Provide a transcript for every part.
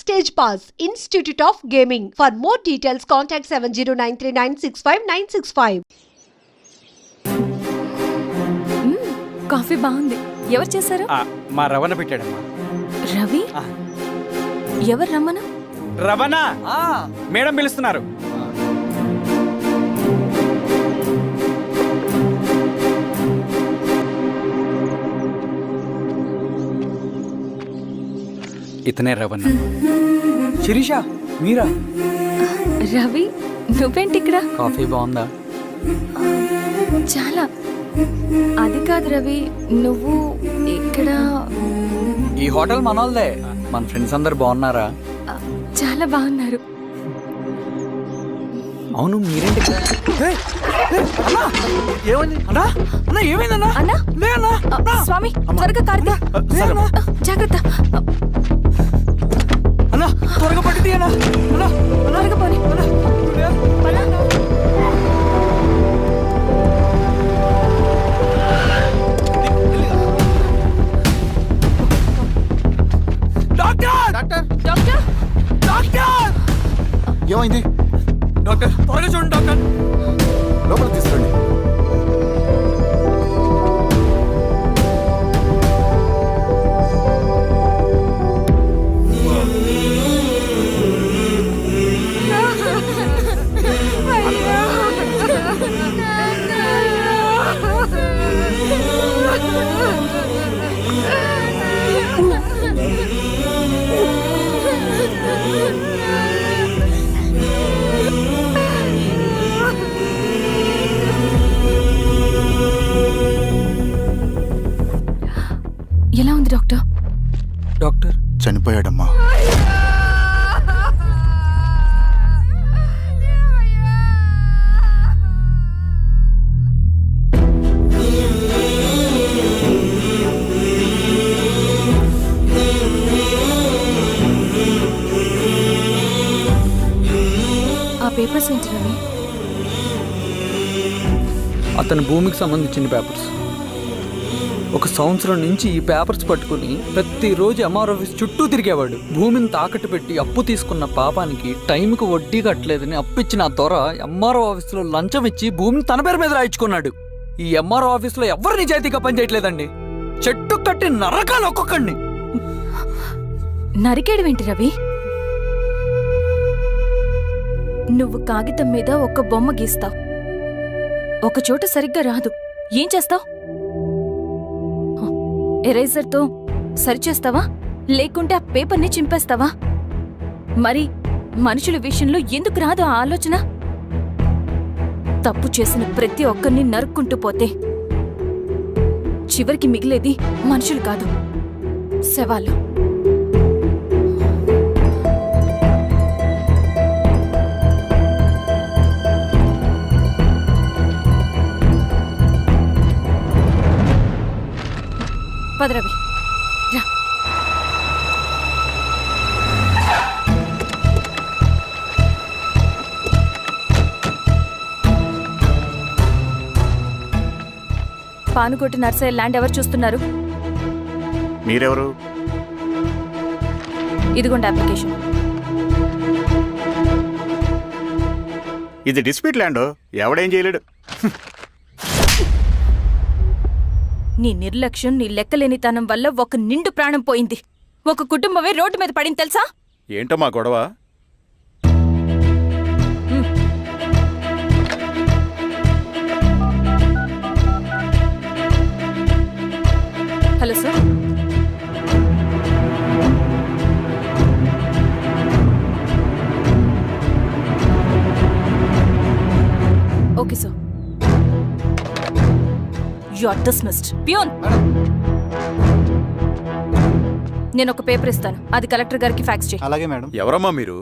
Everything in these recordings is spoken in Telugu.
Stage Pass, Institute of Gaming. For more details, contact 7093965965. Coffee బాగుంది. ఎవరు చేశారు? మా రవణ పెట్టాడమ్మా. రవి? ఎవరు రమ్మను? రవణ మేడం పిలుస్తున్నారు. ఇతనే రవణ. శిరీష మీరా? రవి నువ్వేంటి ఇక్కడ? కాఫీ బాగుందా? చాలా. అది కాదు రవి, నువ్వు ఇక్కడ. ఈ హోటల్ మనోల్దే. మన ఫ్రెండ్స్ అందరు బాగున్నారా? చాలా బాగున్నారు. అవును మీరేంటి? ఏమైందన్నా? అన్నా స్వామి త్వరగా కారుతా. జాగ్రత్త అన్నా, త్వరగా పట్టింది అన్నా. త్వరగా పోనీ. ఏమైంది డాక్టర్? త్వరగా చూడండి డాక్టర్. లోపలికి తీసుకురండి. ఎలా ఉంది డాక్టర్? డాక్టర్ చనిపోయాడమ్మా. ఆ పేపర్స్ ఏంటి రవి? అతని భూమికి సంబంధించిన పేపర్స్. ఒక సంవత్సరం నుంచి ఈ పేపర్స్ పట్టుకుని ప్రతిరోజు ఎంఆర్ ఆఫీస్ చుట్టూ తిరిగేవాడు. భూమిని తాకట్టు పెట్టి అప్పు తీసుకున్న పాపానికి టైంకి వడ్డీ కట్టలేదని అప్పిచ్చిన ఆ దొర ఎంఆర్ఓ ఆఫీస్లో లంచం ఇచ్చి భూమిని తన పేరు మీద రాయించుకున్నాడు. ఈ ఎంఆర్ఓ ఆఫీస్లో ఎవరు నిజాయితీగా పనిచేయట్లేదండి. చెట్టు కట్టి నరకాలు ఒక్కొక్కడిని. నరికేయడం ఏంటి రవి? నువ్వు కాగితం మీద ఒక బొమ్మ గీస్తావు, ఒక చోట సరిగ్గా రాదు, ఏం చేస్తావు? ఎరేజర్తో సరిచేస్తావా, లేకుంటే ఆ పేపర్ని చింపేస్తావా? మరి మనుషుల విషయంలో ఎందుకు రాదు ఆ ఆలోచన? తప్పు చేసిన ప్రతి ఒక్కరిని నరుక్కుంటూ పోతే చివరికి మిగిలేది మనుషులు కాదు, శవాలు. పదరవి రా. పానుకోటి నర్సయ్య ల్యాండ్ ఎవరు చూస్తున్నారు? మీరెవరు? ఇదిగోండి అప్లికేషన్. ఇది డిస్ప్యూట్ ల్యాండ్, ఎవడేం చేయలేడు. నీ నిర్లక్ష్యం, నీ లెక్కలేనితనం వల్ల ఒక నిండు ప్రాణం పోయింది. ఒక కుటుంబమే రోడ్డు మీద పడింది తెలుసా? ఏంటో మా గొడవ? Hello sir. Okay sir. You are dismissed. Peon, నేను ఒక పేపర్ ఇస్తాను, అది కలెక్టర్ గారికి ఫ్యాక్స్ చేయి. అలాగే మేడం. ఎవరమ్మా మీరు?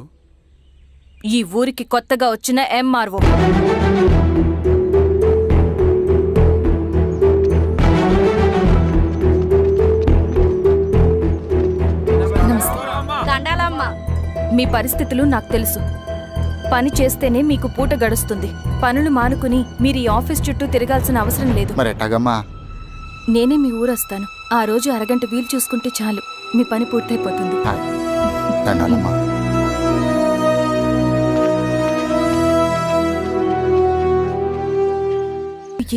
ఈ ఊరికి కొత్తగా వచ్చిన ఎంఆర్ఓ. మీ పరిస్థితులు నాకు తెలుసు. పని చేస్తేనే మీకు పూట గడుస్తుంది. పనులు మానుకుని మీరు ఈ ఆఫీస్ చుట్టూ తిరగాల్సిన అవసరం లేదు. నేనే మీ ఊరొస్తాను. ఆ రోజు అరగంట వీలు చూసుకుంటే చాలు, మీ పని పూర్తయిపోతుంది. దండాలమ్మా.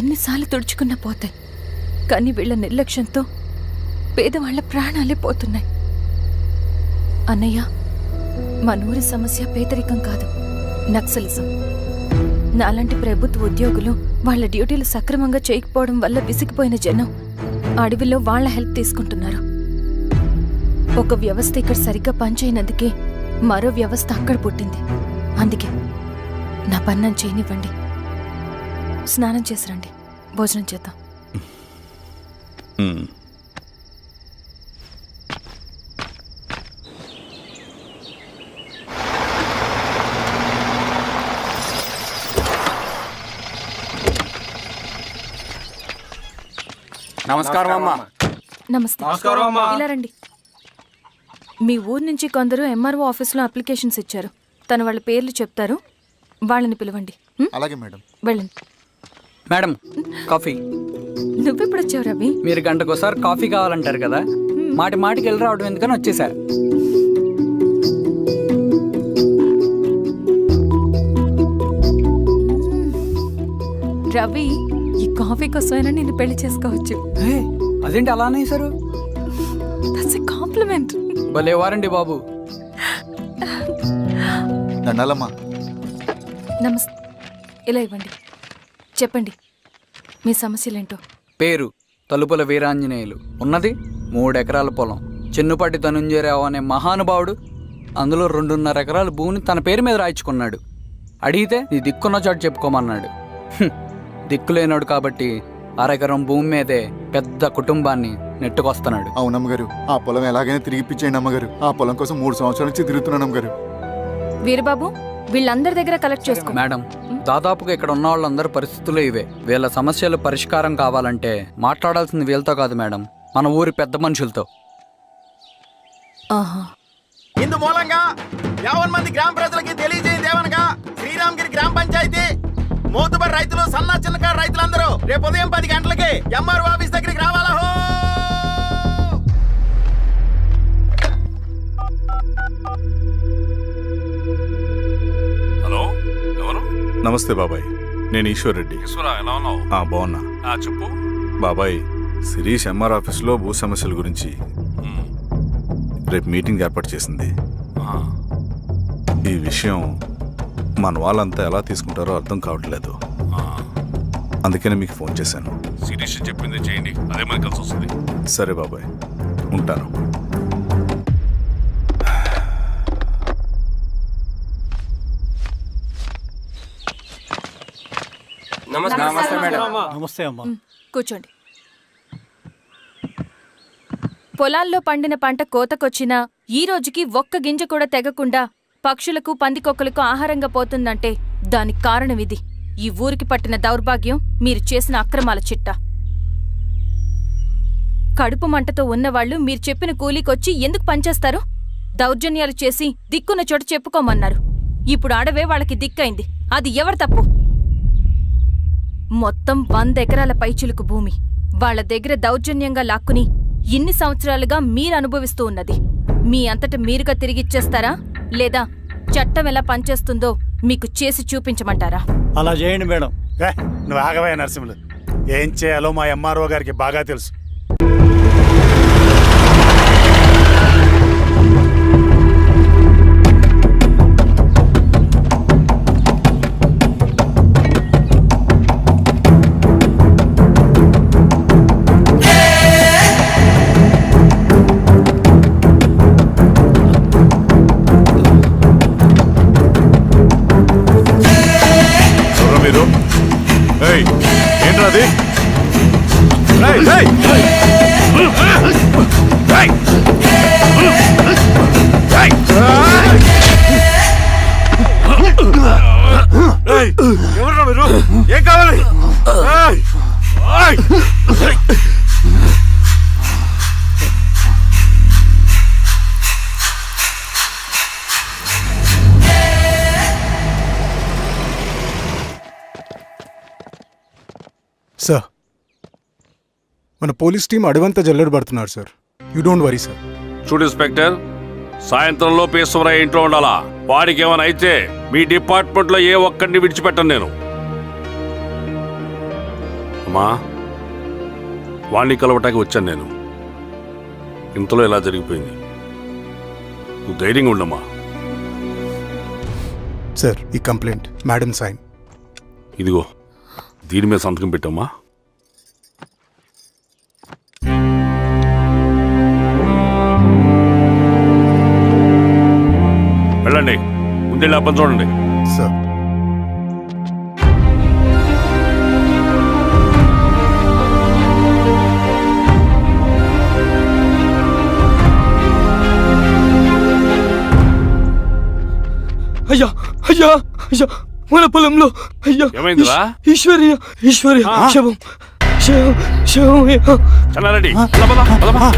ఎన్నిసార్లు తుడుచుకున్నా పోతాయి, కానీ వీళ్ళ నిర్లక్ష్యంతో పేదవాళ్ల ప్రాణాలే పోతున్నాయి. అన్నయ్య, మన ఊరి సమస్య పేదరికం కాదు, నక్సలిజం. నాలాంటి ప్రభుత్వ ఉద్యోగులు వాళ్ళ డ్యూటీలు సక్రమంగా చేయకపోవడం వల్ల విసిగిపోయిన జనం అడవిలో వాళ్ళ హెల్ప్ తీసుకుంటున్నారు. ఒక వ్యవస్థ ఇక్కడ సరిగ్గా పనిచేయనందుకే మరో వ్యవస్థ అక్కడ పుట్టింది. అందుకే నా పన్నం చేయనివ్వండి. స్నానం చేసి రండి, భోజనం చేద్దాం. నమస్కారం అమ్మా. నమస్తే. ఇలా రండి. మీ ఊరు నుంచి కొందరు ఎంఆర్ఓ ఆఫీస్లో అప్లికేషన్స్ ఇచ్చారు. తను వాళ్ళ పేర్లు చెప్తారు, వాళ్ళని పిలవండి. అలాగే మేడం. వెళ్ళండి. Madam, coffee. నువ్వెప్పుడు వచ్చావు రవి? మీరు గంటకోసారి కాఫీ కావాలంటారు కదా, మాటి మాటికి వెళ్ళి రావడం ఎందుకని వచ్చేసా. రవి, ఈ కాఫీ కోసమైనా నేను పెళ్లి చేసుకోవచ్చు. అదేంటి అలా అనేసారు? That's a compliment. భలే వారండి బాబు. దండాలమ్మా. నమస్తే. ఇలా ఇవ్వండి. చెప్పండి మీ సమస్యలేంటో. పేరు తలుపుల వీరాంజనేయులు. ఉన్నది 3 ఎకరాల పొలం. చిన్నుపాటి ధనుంజయరావు అనే మహానుభావుడు అందులో 2.5 ఎకరాల భూమిని తన పేరు మీద రాయించుకున్నాడు. అడిగితే నీ దిక్కున్న చోటు చెప్పుకోమన్నాడు. దిక్కులేనాడు కాబట్టి 1/2 ఎకరం భూమి మీదే పెద్ద కుటుంబాన్ని నెట్టుకొస్తున్నాడు. అవునమ్మగారు, ఆ పొలం ఎలాగైనా తిరిగి ఇప్పించేయండి అమ్మగారు. ఆ పొలం కోసం 3 సంవత్సరాల నుంచి తిరుగుతున్నాను అమ్మగారు. వీరబాబు, వీళ్ళందరి దగ్గర కలెక్ట్ చేసుకో. మేడం, దాదాపుగా ఇక్కడ ఉన్న వాళ్ళందరి పరిస్థితులు ఇవే. వీళ్ళ సమస్యలు పరిష్కారం కావాలంటే మాట్లాడాల్సింది వీళ్ళతో కాదు మేడం, మన ఊరి పెద్ద మనుషులతో. ఆహా. ఇందు మూలంగా 50 మంది గ్రామ ప్రజలకి తెలియజేయదేవనగా శ్రీరామగిరి గ్రామ పంచాయతీ మోతుబడి రైతులు, సన్న చిన్నకారు రైతులందరూ రేపు ఉదయం 10 గంటలకి ఎంఆర్ఓ ఆఫీస్ దగ్గరికి రావాలా. హలో, ఎవరు? నమస్తే బాబాయ్, నేను ఈశ్వర్ రెడ్డి. ఎలా ఉన్నావు? బాగున్నా. చెప్పు. బాబాయ్, శిరీష్ ఎంఆర్ ఆఫీస్లో భూ సమస్యల గురించి రేపు మీటింగ్ ఏర్పాటు చేసింది. ఈ విషయం మన వాళ్ళంతా ఎలా తీసుకుంటారో అర్థం కావట్లేదు. అందుకనే మీకు ఫోన్ చేశాను. శిరీష్ చెప్పింది చేయండి, అదే మనకి కలిసి వస్తుంది. సరే బాబాయ్, ఉంటాను. నమస్తే మేడం. నమస్తే అమ్మా. కూర్చోండి. పొలాల్లో పండిన పంట కోతకొచ్చినా ఈ రోజుకి ఒక్క గింజ కూడా తెగకుండా పక్షులకు, పందికొక్కలకు ఆహారంగా పోతుందంటే దానికి కారణం ఇది. ఈ ఊరికి పట్టిన దౌర్భాగ్యం మీరు చేసిన అక్రమాల చిట్టా. కడుపు మంటతో ఉన్నవాళ్లు మీరు చెప్పిన కూలీకొచ్చి ఎందుకు పనిచేస్తారు? దౌర్జన్యాలు చేసి దిక్కున్న చోట చెప్పుకోమన్నారు. ఇప్పుడు అడవే వాళ్ళకి దిక్కైంది. అది ఎవరి తప్పు? మొత్తం 100 ఎకరాల పైచిలుకు భూమి వాళ్ల దగ్గర దౌర్జన్యంగా లాక్కుని ఇన్ని సంవత్సరాలుగా మీరు అనుభవిస్తూ ఉన్నది. మీ అంతట మీరుగా తిరిగిచ్చేస్తారా, లేదా చట్టం ఎలా పనిచేస్తుందో మీకు చేసి చూపించమంటారా? అలా చేయండి మేడం. నువ్వు ఆగవే నరసింహులు, ఏం చేయాలో మా ఎంఆర్ఓ గారికి బాగా తెలుసు. ఏంట్రాది? ఎవరు మీరు? ఏం కావాలి? సార్, మన పోలీస్ టీం అడవంతా జల్లెడ పడుతున్నారు sir. You don't worry sir. చూడు ఇన్స్పెక్టర్, సాయంత్రంలో ఈశ్వరయ్య ఇంట్లో ఉండాలా. వాడికి ఏమైనా అయితే మీ డిపార్ట్మెంట్లో ఏ ఒక్కడిని విడిచిపెట్టను నేను. అమ్మా, వాణ్ణి కలవటానికి వచ్చాను నేను. ఇంతలో ఇలా జరిగిపోయింది. నువ్వు ధైర్యంగా ఉండమ్మా. సార్, ఈ కంప్లైంట్ మేడం సైన్. ఇదిగో దీని మీద సంతకం పెట్టమ్మా. వెళ్ళండి, ముందెళ్ళి అప్పని చూడండి. సార్, అయ్యా అయ్యా అయ్యా, మన పొలంలో అయ్యా ఏమైందిరా? ఈశ్వర్య ఈశ్వర్య శవం శవం శవం. చెన్నారెడ్డి, పద, పద, పద.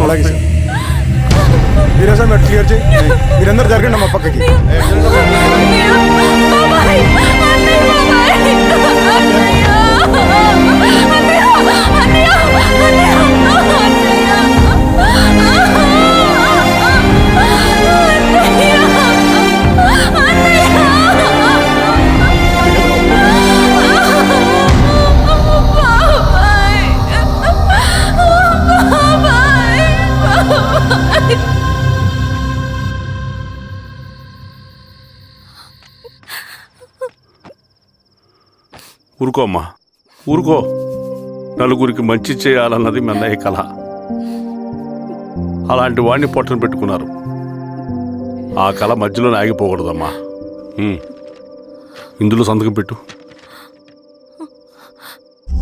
అలాగే సార్. మీరేసా మీరు క్లియర్ చేయి. మీరందరూ జరగండి అమ్మా పక్కకి. ఊరుకో అమ్మా, ఊరుకో. నలుగురికి మంచి చేయాలన్నది మీ అన్నయ్య కళ. అలాంటి వాడిని పొట్టన పెట్టుకున్నారు. ఆ కళ మధ్యలో ఆగిపోకూడదమ్మా. ఇందులో సంతకం పెట్టు.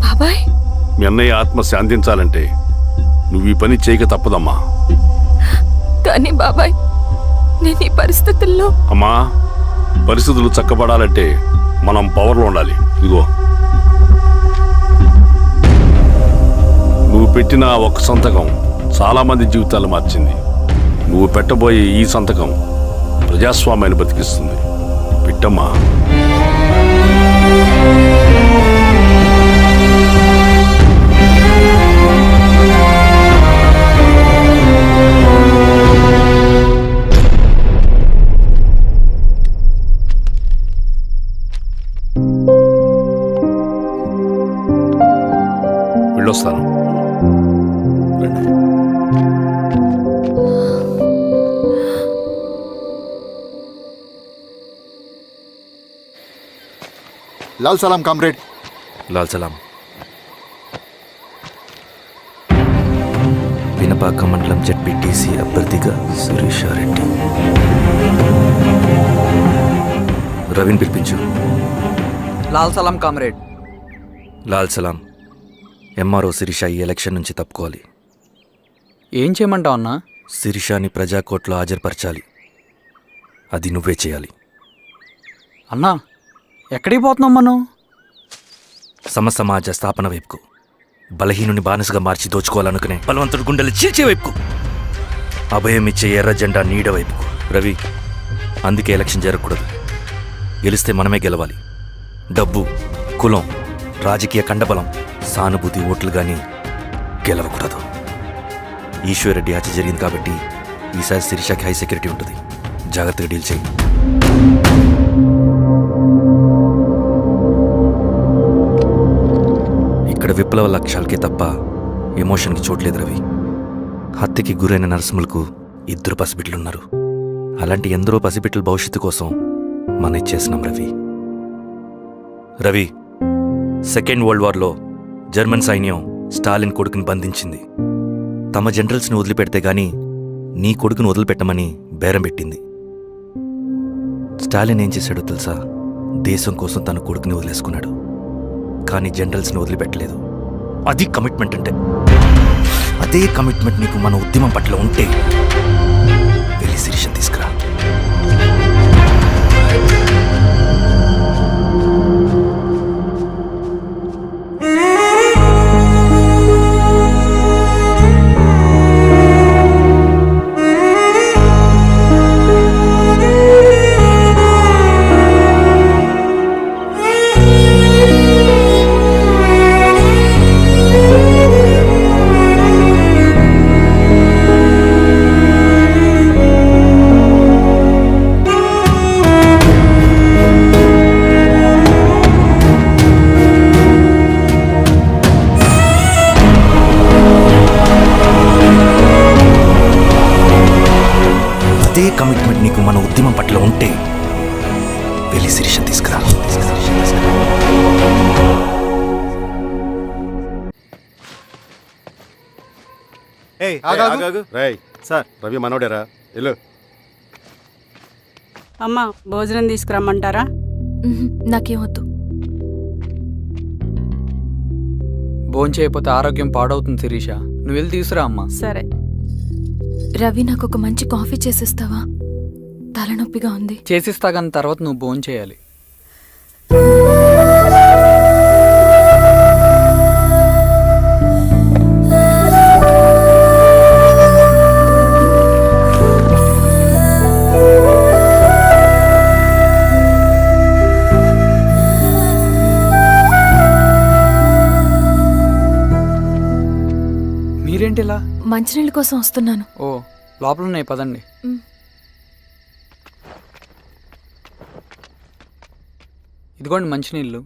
బాబాయ్, మీ అన్నయ్య ఆత్మ శాంతించాలంటే నువ్వు ఈ పని చేయక తప్పదమ్మా. కానీ బాబాయ్, నేను ఈ పరిస్థితుల్లో. అమ్మా, పరిస్థితులు చక్కబడాలంటే మనం పవర్లో ఉండాలి. ఇదిగో నువ్వు పెట్టిన ఒక్క సంతకం చాలా మంది జీవితాలు మార్చింది. నువ్వు పెట్టబోయే ఈ సంతకం ప్రజాస్వామ్యాన్ని బతికిస్తుంది. పెట్టమ్మా. వెళ్ళొస్తాను. లాల్ సలాం కామ్రేడ్. లాల్ సలాం. వినపాక మండలం జెడ్పీటీసీ అభ్యర్థిగా శిరీషారెడ్డి. రవిని పిలిపించు. లాల్ సలాం కామ్రేడ్. లాల్ సలాం. ఎంఆర్ఓ శిరీష ఈ ఎలక్షన్ నుంచి తప్పుకోవాలి. ఏం చేయమంటావు అన్నా? శిరీషాని ప్రజాకోర్టులో హాజరుపరచాలి. అది నువ్వే చేయాలి. అన్నా, ఎక్కడికి పోతున్నాం మనం? సమసమాజ స్థాపన వైపుకు. బలహీనుని బానిసగా మార్చి దోచుకోవాలనుకునే బలవంతుడి గుండెలు చీల్చే వైపుకు. అభయం ఇచ్చే ఎర్ర జెండా నీడ వైపుకు. రవి, అందుకే ఎలక్షన్ జరగకూడదు. గెలిస్తే మనమే గెలవాలి. డబ్బు, కులం, రాజకీయ కండబలం, సానుభూతి ఓట్లు గాని గెలవకూడదు. ఈశ్వర్రెడ్డి హత్య జరిగింది కాబట్టి ఈసారి శిరీషకి హై సెక్యూరిటీ ఉంటుంది. జాగ్రత్తగా డీల్ చేయి. ఇక్కడ విప్లవ లక్ష్యాలకే తప్ప ఎమోషన్కి చోట్లేదు రవి. హత్యకి గురైన నరసింహులకు 2 పసిబిడ్డలున్నారు. అలాంటి ఎందరో పసిబిడ్డల భవిష్యత్తు కోసం మనం ఇచ్చేసినాం రవి. రవి, సెకండ్ వరల్డ్ వార్లో జర్మన్ సైన్యం స్టాలిన్ కొడుకుని బంధించింది. తమ జనరల్స్ని వదిలిపెడితే గాని నీ కొడుకును వదిలిపెట్టమని బేరం పెట్టింది. స్టాలిన్ ఏం చేశాడో తెలుసా? దేశం కోసం తన కొడుకుని వదిలేసుకున్నాడు. కానీ జనరల్స్ని వదిలిపెట్టలేదు. అది కమిట్మెంట్ అంటే. అదే కమిట్మెంట్ నీకు మన ఉద్యమం పట్ల ఉంటే వెళ్ళి శిరీషను తీసుకురా. అదే కమిట్మెంట్ నీకు మన ఉద్యమం పట్ల ఉంటే వెళ్ళి శిరీషను తీసుకురా. రేయ్ సార్, రవి మనోడేరా? వెళ్ళు. అమ్మా, భోజనం తీసుకురమ్మంటారా? నాకేమొద్దు. భోంచేయకపోతే ఆరోగ్యం పాడవుతుంది శిరీష. నువ్వు వెళ్ళి తీసురా అమ్మా. సరే. రవి, నాకు ఒక మంచి కాఫీ చేసిస్తావా? తలనొప్పిగా ఉంది. చేసిస్తా కానీ తర్వాత నువ్వు భోంచేయాలి. మీరేంటిలా? మంచినీళ్ళ కోసం వస్తున్నాను. ఓ, లోపల ఉన్నాయి, పదండి. ఇదిగోండి మంచినీళ్ళు.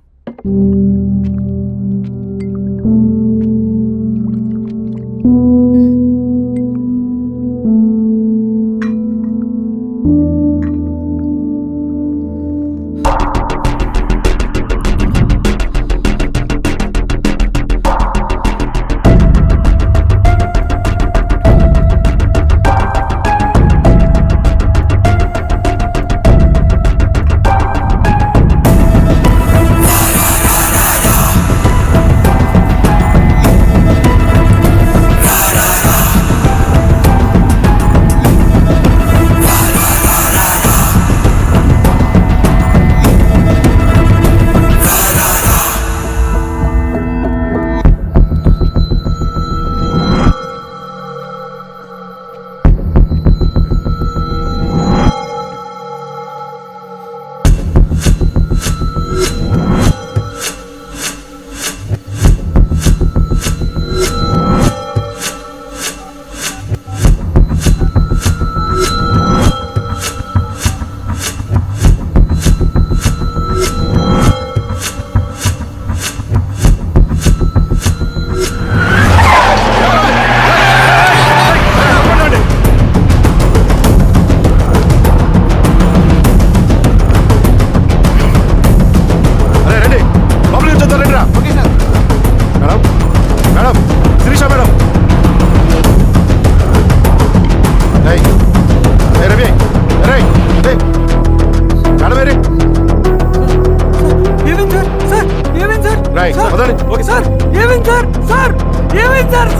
సార్, ఏమైంది సార్? సార్, ఏమైంది సార్?